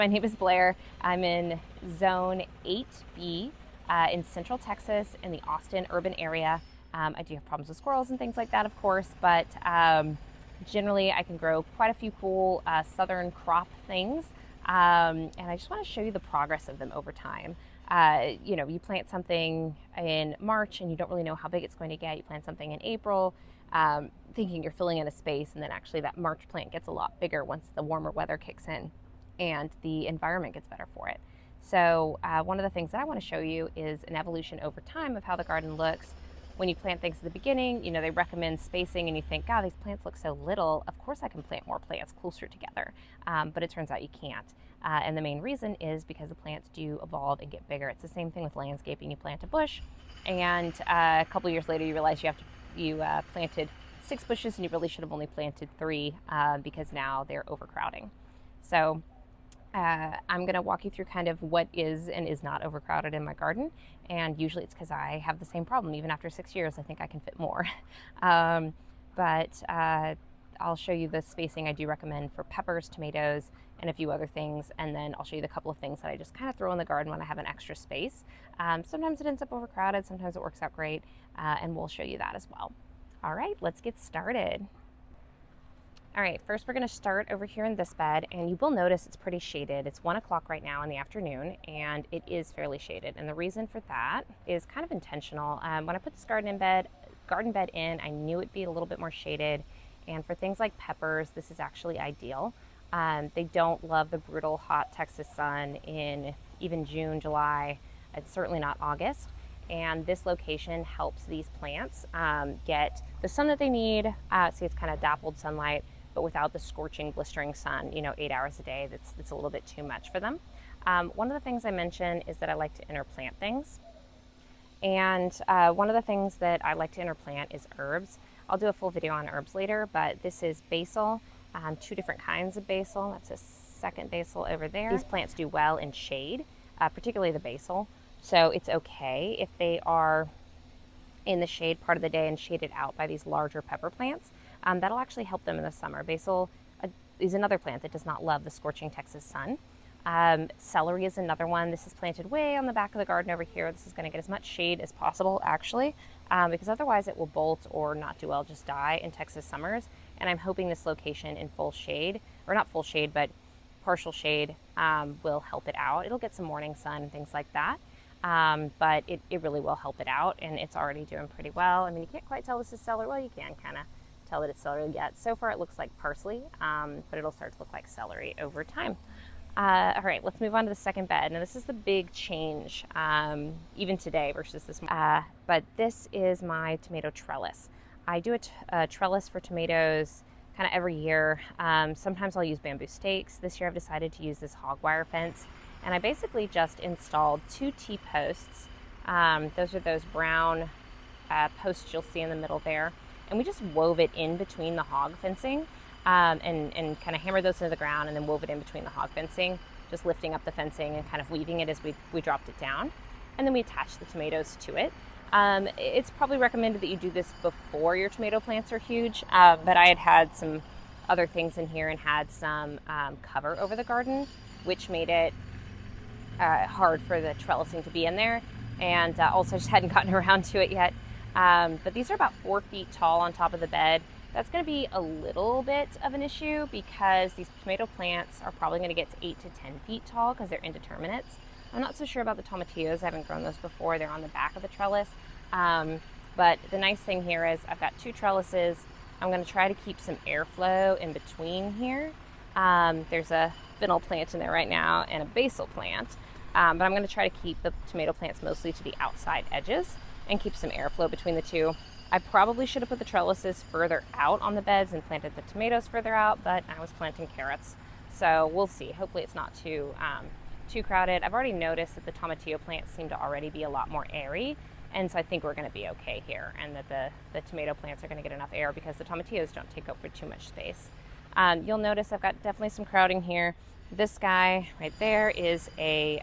My name is Blair. I'm in Zone 8B in Central Texas in the Austin urban area. I do have problems with squirrels and things like that, of course, but generally I can grow quite a few cool southern crop things. And I just want to show you the progress of them over time. You plant something in March and you don't really know how big it's going to get. You plant something in April, thinking you're filling in a space, and then actually that March plant gets a lot bigger once the warmer weather kicks in and the environment gets better for it. So one of the things that I want to show you is an evolution over time of how the garden looks. When you plant things at the beginning, they recommend spacing and you think, God, these plants look so little. Of course I can plant more plants closer together. But it turns out you can't. And the main reason is because the plants do evolve and get bigger. It's the same thing with landscaping. You plant a bush and a couple years later you realize you planted 6 bushes and you really should have only planted 3 because now they're overcrowding. So I'm going to walk you through kind of what is and is not overcrowded in my garden, and usually it's because I have the same problem. Even after 6 years, I think I can fit more. But I'll show you the spacing I do recommend for peppers, tomatoes, and a few other things, and then I'll show you the couple of things that I just kind of throw in the garden when I have an extra space. Sometimes it ends up overcrowded, sometimes it works out great, and we'll show you that as well. All right, let's get started. All right, first we're going to start over here in this bed, and you will notice it's pretty shaded. It's 1 o'clock right now in the afternoon, and it is fairly shaded. And the reason for that is kind of intentional. When I put this garden bed in, I knew it'd be a little bit more shaded. And for things like peppers, this is actually ideal. They don't love the brutal hot Texas sun in even June, July. It's certainly not August. And this location helps these plants get the sun that they need. See, it's kind of dappled sunlight, but without the scorching, blistering sun, 8 hours a day. That's a little bit too much for them. One of the things I mentioned is that I like to interplant things. And one of the things that I like to interplant is herbs. I'll do a full video on herbs later, but this is basil, 2 different kinds of basil. That's a second basil over there. These plants do well in shade, particularly the basil. So it's okay if they are in the shade part of the day and shaded out by these larger pepper plants. That'll actually help them in the summer. Basil is another plant that does not love the scorching Texas sun. Celery is another one. This is planted way on the back of the garden over here. This is going to get as much shade as possible, actually, because otherwise it will bolt or not do well, just die in Texas summers. And I'm hoping this location in full shade, or not full shade, but partial shade, will help it out. It'll get some morning sun and things like that. But it really will help it out, and it's already doing pretty well. I mean, you can't quite tell this is celery. Well, you can kind of tell that it's celery yet. So far it looks like parsley, but it'll start to look like celery over time. All right, let's move on to the second bed. Now this is the big change, even today versus this. But this is my tomato trellis. I do a trellis for tomatoes kind of every year. Sometimes I'll use bamboo stakes. This year I've decided to use this hog wire fence. And I basically just installed 2 T-posts. Those are those brown posts you'll see in the middle there. And we just wove it in between the hog fencing and kind of hammered those into the ground and then wove it in between the hog fencing, just lifting up the fencing and kind of weaving it as we dropped it down. And then we attached the tomatoes to it. It's probably recommended that you do this before your tomato plants are huge, but I had some other things in here and had some cover over the garden, which made it hard for the trellising to be in there, and also just hadn't gotten around to it yet. But these are about 4 feet tall on top of the bed. That's going to be a little bit of an issue because these tomato plants are probably going to get to 8 to 10 feet tall because they're indeterminates. I'm not so sure about the tomatillos. I haven't grown those before. They're on the back of the trellis. But the nice thing here is I've got 2 trellises. I'm going to try to keep some airflow in between here. There's a fennel plant in there right now and a basil plant. But I'm going to try to keep the tomato plants mostly to the outside edges and keep some airflow between the 2. I probably should have put the trellises further out on the beds and planted the tomatoes further out, but I was planting carrots. So we'll see. Hopefully it's not too crowded. I've already noticed that the tomatillo plants seem to already be a lot more airy, and so I think we're going to be okay here, and that the tomato plants are going to get enough air because the tomatillos don't take up for too much space. You'll notice I've got definitely some crowding here. This guy right there is a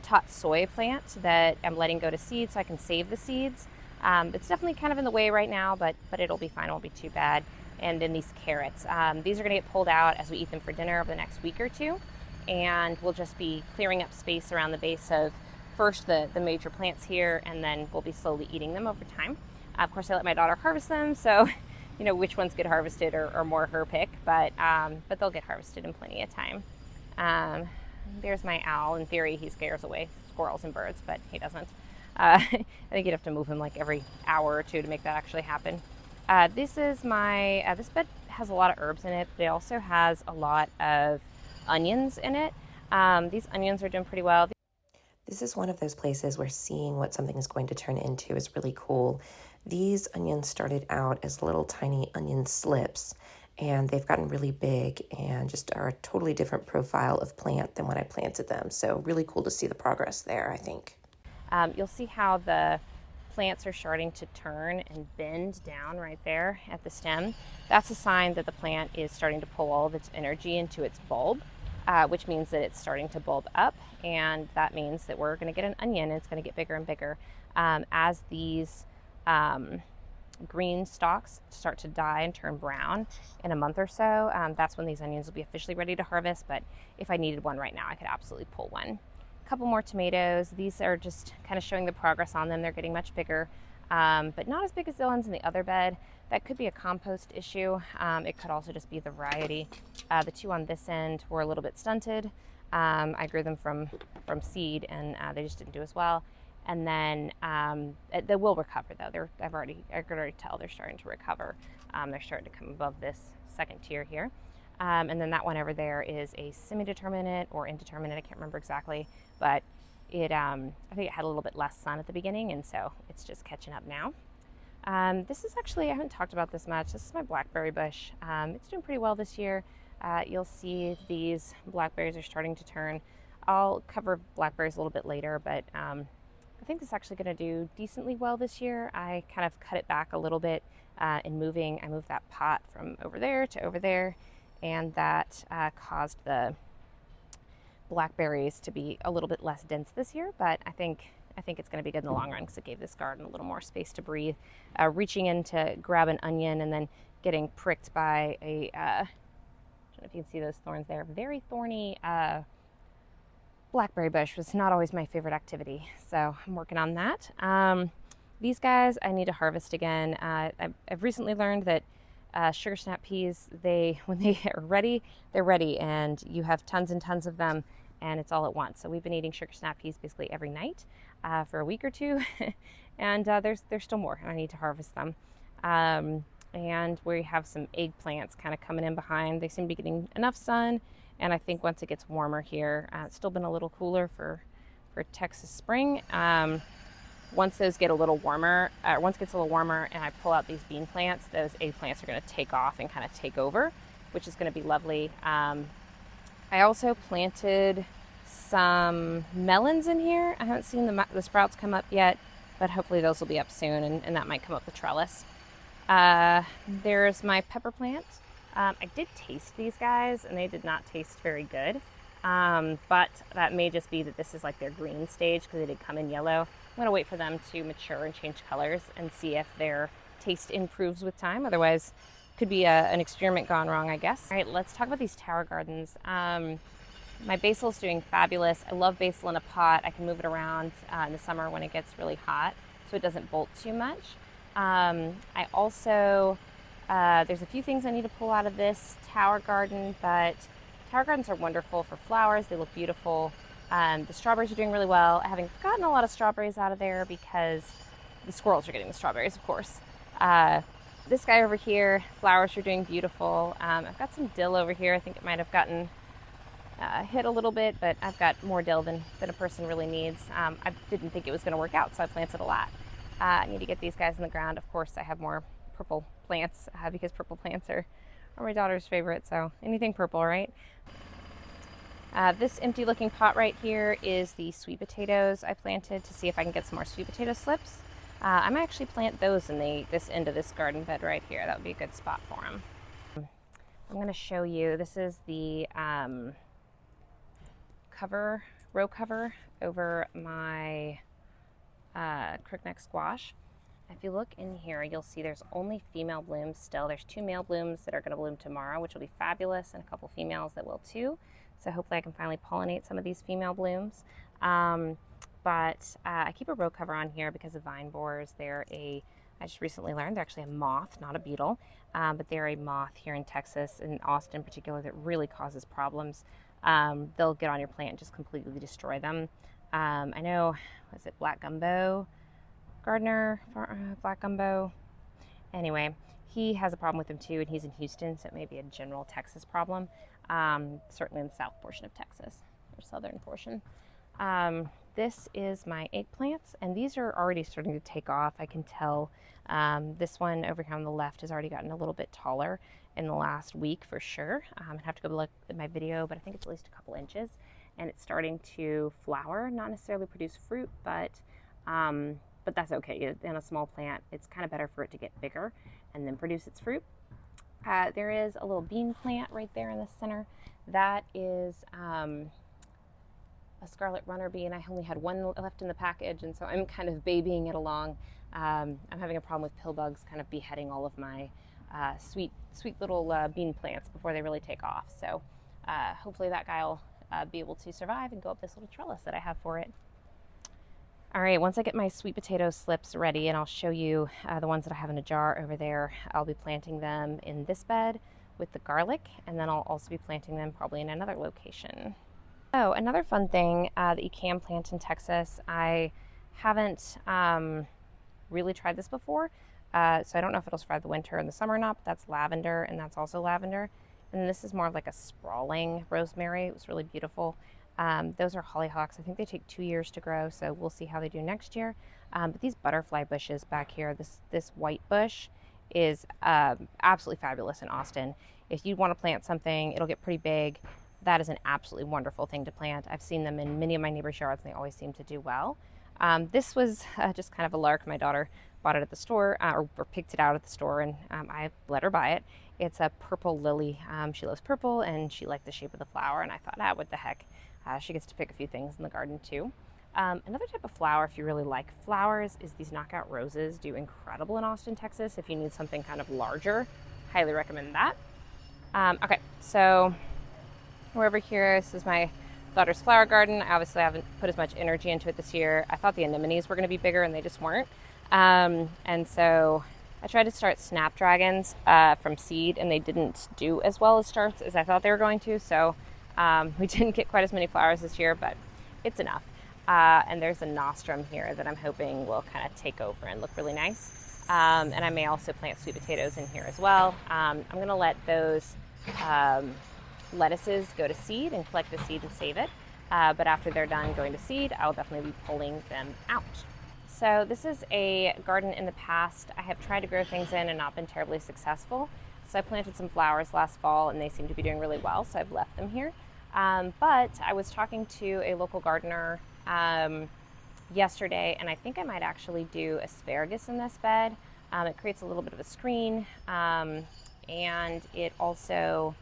tot soy plant that I'm letting go to seed so I can save the seeds. It's definitely kind of in the way right now, but it'll be fine. It won't be too bad. and then these carrots. These are going to get pulled out as we eat them for dinner over the next week or two, and we'll just be clearing up space around the base of first the major plants here, and then we'll be slowly eating them over time. Of course, I let my daughter harvest them, so you know which ones get harvested are more her pick, but they'll get harvested in plenty of time. There's my owl. In theory, he scares away squirrels and birds, but he doesn't. I think you'd have to move him like every hour or two to make that actually happen. This is my, this bed has a lot of herbs in it, but it also has a lot of onions in it. These onions are doing pretty well. This is one of those places where seeing what something is going to turn into is really cool. These onions started out as little tiny onion slips, and they've gotten really big and just are a totally different profile of plant than when I planted them. So really cool to see the progress there, I think. You'll see how the plants are starting to turn and bend down right there at the stem. That's a sign that the plant is starting to pull all of its energy into its bulb, which means that it's starting to bulb up, and that means that we're going to get an onion, and it's going to get bigger and bigger. As these green stalks start to die and turn brown in a month or so, that's when these onions will be officially ready to harvest. But if I needed one right now, I could absolutely pull one. A couple more tomatoes. These are just kind of showing the progress on them. They're getting much bigger, but not as big as the ones in the other bed. That could be a compost issue. It could also just be the variety. The two on this end were a little bit stunted. I grew them from seed, and they just didn't do as well. And then they will recover, though. I could already tell they're starting to recover. They're starting to come above this second tier here. And then that one over there is a semi-determinate or indeterminate. I can't remember exactly, but I think it had a little bit less sun at the beginning, and so it's just catching up now. This is actually, I haven't talked about this much. This is my blackberry bush. It's doing pretty well this year. You'll see these blackberries are starting to turn. I'll cover blackberries a little bit later, but I think this is actually going to do decently well this year. I kind of cut it back a little bit in moving. I moved that pot from over there to over there, and that caused the blackberries to be a little bit less dense this year, but I think it's going to be good in the long run because it gave this garden a little more space to breathe. Reaching in to grab an onion and then getting pricked by a, I don't know if you can see those thorns there, very thorny blackberry bush was not always my favorite activity, so I'm working on that. These guys I need to harvest again. I've recently learned that sugar snap peas, when they are ready, they're ready, and you have tons and tons of them, and it's all at once. So we've been eating sugar snap peas basically every night for a week or two, and there's still more, and I need to harvest them. And we have some eggplants kind of coming in behind. They seem to be getting enough sun, and I think once it gets warmer here, it's still been a little cooler for Texas spring. Once those get a little warmer, once it gets a little warmer and I pull out these bean plants, those eggplants are going to take off and kind of take over, which is going to be lovely. I also planted some melons in here. I haven't seen the sprouts come up yet, but hopefully those will be up soon, and that might come up the trellis. There's my pepper plant. I did taste these guys, and they did not taste very good. But that may just be that this is like their green stage because they did come in yellow. I'm going to wait for them to mature and change colors and see if their taste improves with time. Otherwise, could be an experiment gone wrong, I guess. All right, let's talk about these tower gardens. My basil is doing fabulous. I love basil in a pot. I can move it around in the summer when it gets really hot, so it doesn't bolt too much. I also, there's a few things I need to pull out of this tower garden, but tower gardens are wonderful for flowers. They look beautiful. The strawberries are doing really well. I haven't gotten a lot of strawberries out of there because the squirrels are getting the strawberries, of course. This guy over here, flowers are doing beautiful. I've got some dill over here. I think it might have gotten hit a little bit, but I've got more dill than a person really needs. I didn't think it was going to work out, so I planted a lot. I need to get these guys in the ground. Of course, I have more purple plants because purple plants are my daughter's favorite, so anything purple, right? This empty looking pot right here is the sweet potatoes I planted to see if I can get some more sweet potato slips. I might actually plant those in this end of this garden bed right here. That would be a good spot for them. I'm going to show you, this is the row cover over my crookneck squash. If you look in here, you'll see there's only female blooms still. There's 2 male blooms that are going to bloom tomorrow, which will be fabulous, and a couple females that will too. So hopefully I can finally pollinate some of these female blooms. But I keep a row cover on here because of vine borers. I just recently learned they're actually a moth, not a beetle, but they're a moth here in Texas, in Austin in particular, that really causes problems. They'll get on your plant and just completely destroy them. I know, was it Black Gumbo gardener, Black Gumbo? Anyway, he has a problem with them too, and he's in Houston, so it may be a general Texas problem. Certainly in the south portion of Texas, or southern portion. This is my eggplants, and these are already starting to take off. I can tell this one over here on the left has already gotten a little bit taller in the last week for sure. I'd have to go look at my video, but I think it's at least a couple inches, and it's starting to flower, not necessarily produce fruit, but that's okay. In a small plant, it's kind of better for it to get bigger and then produce its fruit. There is a little bean plant right there in the center. That is a scarlet runner bean. I only had one left in the package, and so I'm kind of babying it along. I'm having a problem with pill bugs kind of beheading all of my sweet little bean plants before they really take off. So hopefully that guy will be able to survive and go up this little trellis that I have for it. All right, once I get my sweet potato slips ready, and I'll show you the ones that I have in a jar over there, I'll be planting them in this bed with the garlic, and then I'll also be planting them probably in another location. Oh, another fun thing that you can plant in Texas, I haven't really tried this before, so I don't know if it'll survive the winter and the summer or not, but that's lavender, and that's also lavender. And this is more of like a sprawling rosemary. It was really beautiful. Those are hollyhocks. I think they take 2 years to grow, so we'll see how they do next year. But these butterfly bushes back here, this white bush is absolutely fabulous in Austin. If you want to plant something, it'll get pretty big. That is an absolutely wonderful thing to plant. I've seen them in many of my neighbors' yards, and they always seem to do well. This was just kind of a lark. My daughter bought it at the store, or picked it out at the store, and I let her buy it. It's a purple lily. She loves purple, and she liked the shape of the flower, and I thought, what the heck. She gets to pick a few things in the garden too. Another type of flower, if you really like flowers, is these knockout roses. Do incredible in Austin, Texas. If you need something kind of larger, highly recommend that. Okay, so we're over here. This is my daughter's flower garden. I obviously haven't put as much energy into it this year. I thought the anemones were going to be bigger, and they just weren't. And so I tried to start snapdragons from seed, and they didn't do as well as starts as I thought they were going to. So we didn't get quite as many flowers this year, but it's enough. And there's a nostrum here that I'm hoping will kind of take over and look really nice. And I may also plant sweet potatoes in here as well. I'm going to let those lettuces go to seed and collect the seed and save it. But after they're done going to seed, I'll definitely be pulling them out. So this is a garden in the past. I have tried to grow things in and not been terribly successful. So I planted some flowers last fall, and they seem to be doing really well, so I've left them here. But I was talking to a local gardener yesterday, and I think I might actually do asparagus in this bed. It creates a little bit of a screen, and it also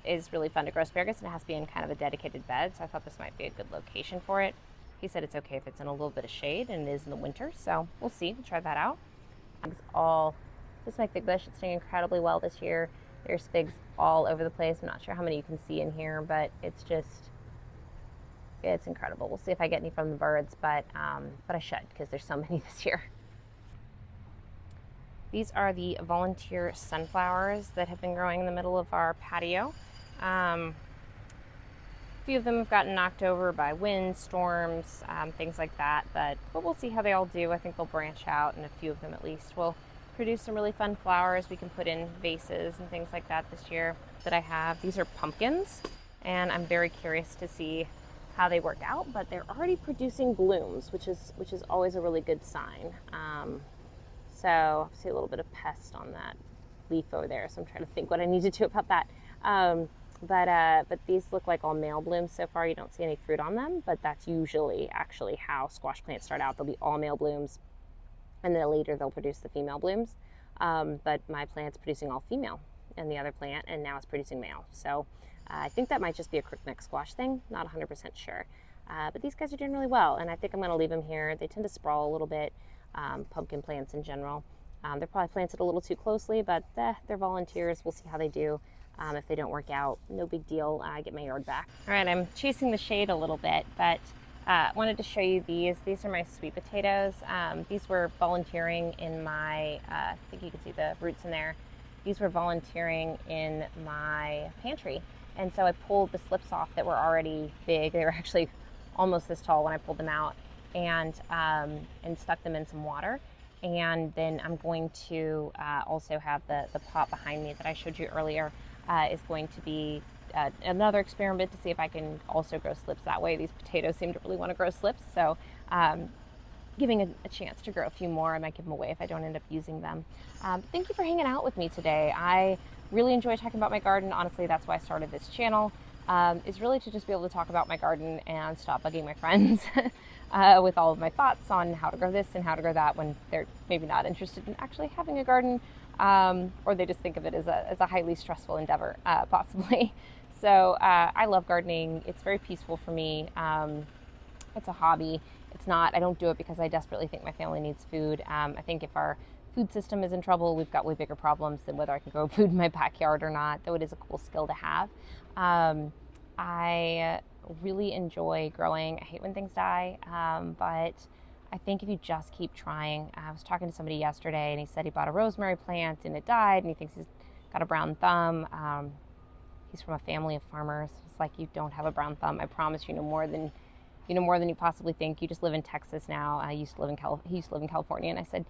is really fun to grow asparagus, and it has to be in kind of a dedicated bed, so I thought this might be a good location for it. He said it's okay if it's in a little bit of shade, and it is in the winter, so we'll see. We'll try that out. This is my fig bush. It's doing incredibly well this year. There's figs all over the place. I'm not sure how many you can see in here, but it's incredible. We'll see if I get any from the birds, but I should, because there's so many this year. These are the volunteer sunflowers that have been growing in the middle of our patio. A few of them have gotten knocked over by wind, storms, things like that, but we'll see how they all do. I think they'll branch out, and a few of them at least will produce some really fun flowers we can put in vases and things like that this year that I have. These are pumpkins, and I'm very curious to see how they work out, but they're already producing blooms, which is always a really good sign. So I see a little bit of pest on that leaf over there, so I'm trying to think what I need to do about that. But these look like all male blooms so far. You don't see any fruit on them, but that's usually actually how squash plants start out. They'll be all male blooms, and then later they'll produce the female blooms. But my plant's producing all female, and the other plant, and now it's producing male. So I think that might just be a crookneck squash thing, not 100% sure. But these guys are doing really well, and I think I'm going to leave them here. They tend to sprawl a little bit, pumpkin plants in general. They're probably planted a little too closely, but they're volunteers. We'll see how they do. If they don't work out, no big deal. I get my yard back. All right, I'm chasing the shade a little bit, but wanted to show you these. These are my sweet potatoes. These were volunteering in my, I think you can see the roots in there. These were volunteering in my pantry. And so I pulled the slips off that were already big. They were actually almost this tall when I pulled them out, and stuck them in some water. And then I'm going to also have the pot behind me that I showed you earlier is going to be another experiment to see if I can also grow slips that way. These potatoes seem to really want to grow slips, so giving a chance to grow a few more. I might give them away if I don't end up using them. Thank you for hanging out with me today. I really enjoy talking about my garden. Honestly, that's why I started this channel, is really to just be able to talk about my garden and stop bugging my friends with all of my thoughts on how to grow this and how to grow that when they're maybe not interested in actually having a garden, or they just think of it as a highly stressful endeavor, possibly. So I love gardening. It's very peaceful for me. It's a hobby. It's not, I don't do it because I desperately think my family needs food. I think if our food system is in trouble, we've got way bigger problems than whether I can grow food in my backyard or not, though it is a cool skill to have. I really enjoy growing. I hate when things die, but I think if you just keep trying. I was talking to somebody yesterday and he said he bought a rosemary plant and it died, and he thinks he's got a brown thumb. He's from a family of farmers. It's like, you don't have a brown thumb. I promise you know more than you possibly think. You just live in Texas now. He used to live in California, and I said,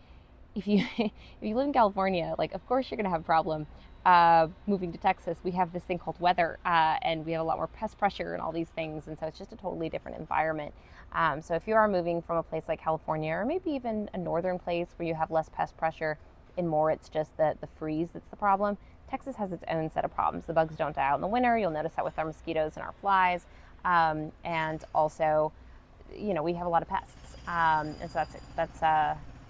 if you if you live in California, like, of course you're gonna have a problem moving to Texas. We have this thing called weather, and we have a lot more pest pressure and all these things, and so it's just a totally different environment. So if you are moving from a place like California, or maybe even a northern place where you have less pest pressure and more it's just the freeze that's the problem, Texas has its own set of problems. The bugs don't die out in the winter. You'll notice that with our mosquitoes and our flies. And also, we have a lot of pests. And so that's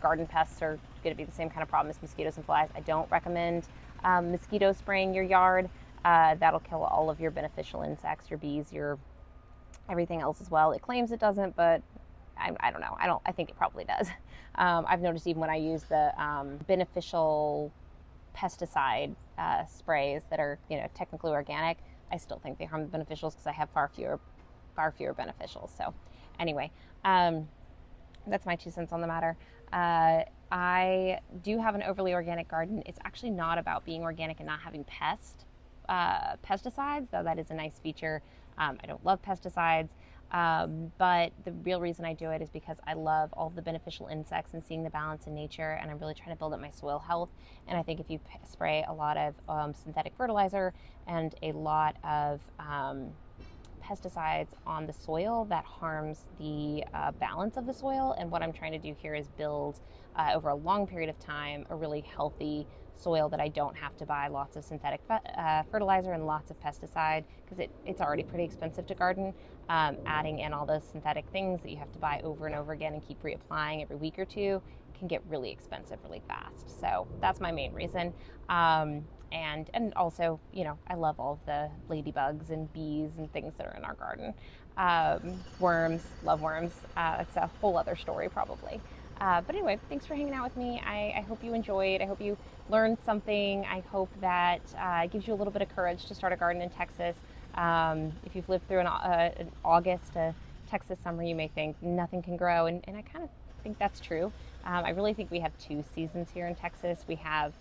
garden pests are going to be the same kind of problem as mosquitoes and flies. I don't recommend mosquito spraying your yard. That'll kill all of your beneficial insects, your bees, your everything else as well. It claims it doesn't, but I don't know. I think it probably does. I've noticed even when I use the beneficial pesticide sprays that are technically organic, I still think they harm the beneficials because I have far fewer beneficials. So anyway, that's my 2 cents on the matter. I do have an overly organic garden. It's actually not about being organic and not having pesticides, though that is a nice feature. I don't love pesticides, but the real reason I do it is because I love all the beneficial insects and seeing the balance in nature, and I'm really trying to build up my soil health. And I think if you spray a lot of synthetic fertilizer and a lot of pesticides on the soil, that harms the balance of the soil. And what I'm trying to do here is build over a long period of time a really healthy soil that I don't have to buy lots of synthetic fertilizer and lots of pesticide, because it's already pretty expensive to garden. Adding in all those synthetic things that you have to buy over and over again and keep reapplying every week or two can get really expensive really fast. So that's my main reason. And also, I love all of the ladybugs and bees and things that are in our garden. Worms, love worms. It's a whole other story probably. But anyway, thanks for hanging out with me. I hope you enjoyed. I hope you learned something. I hope that it gives you a little bit of courage to start a garden in Texas. If you've lived through an August to Texas summer, you may think nothing can grow, and I kind of think that's true. I really think we have 2 seasons here in Texas. We have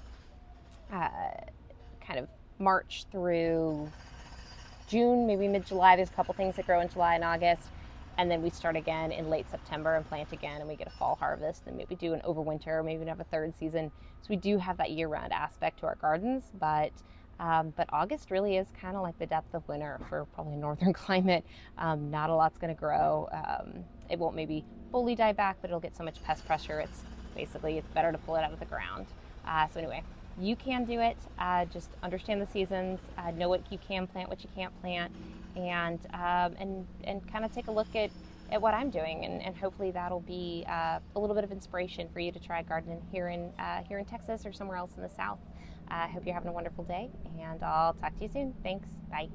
kind of March through June, maybe mid-July. There's a couple things that grow in July and August. And then we start again in late September and plant again, and we get a fall harvest, and maybe do an overwinter, or maybe even have a 3rd season. So we do have that year-round aspect to our gardens, but August really is kind of like the depth of winter for probably a northern climate. Not a lot's going to grow. It won't maybe fully die back, but it'll get so much pest pressure. It's better to pull it out of the ground. So anyway, you can do it. Just understand the seasons, know what you can plant, what you can't plant, and kind of take a look at what I'm doing, and hopefully that'll be a little bit of inspiration for you to try gardening here in Texas or somewhere else in the South. I hope you're having a wonderful day, and I'll talk to you soon. Thanks. Bye.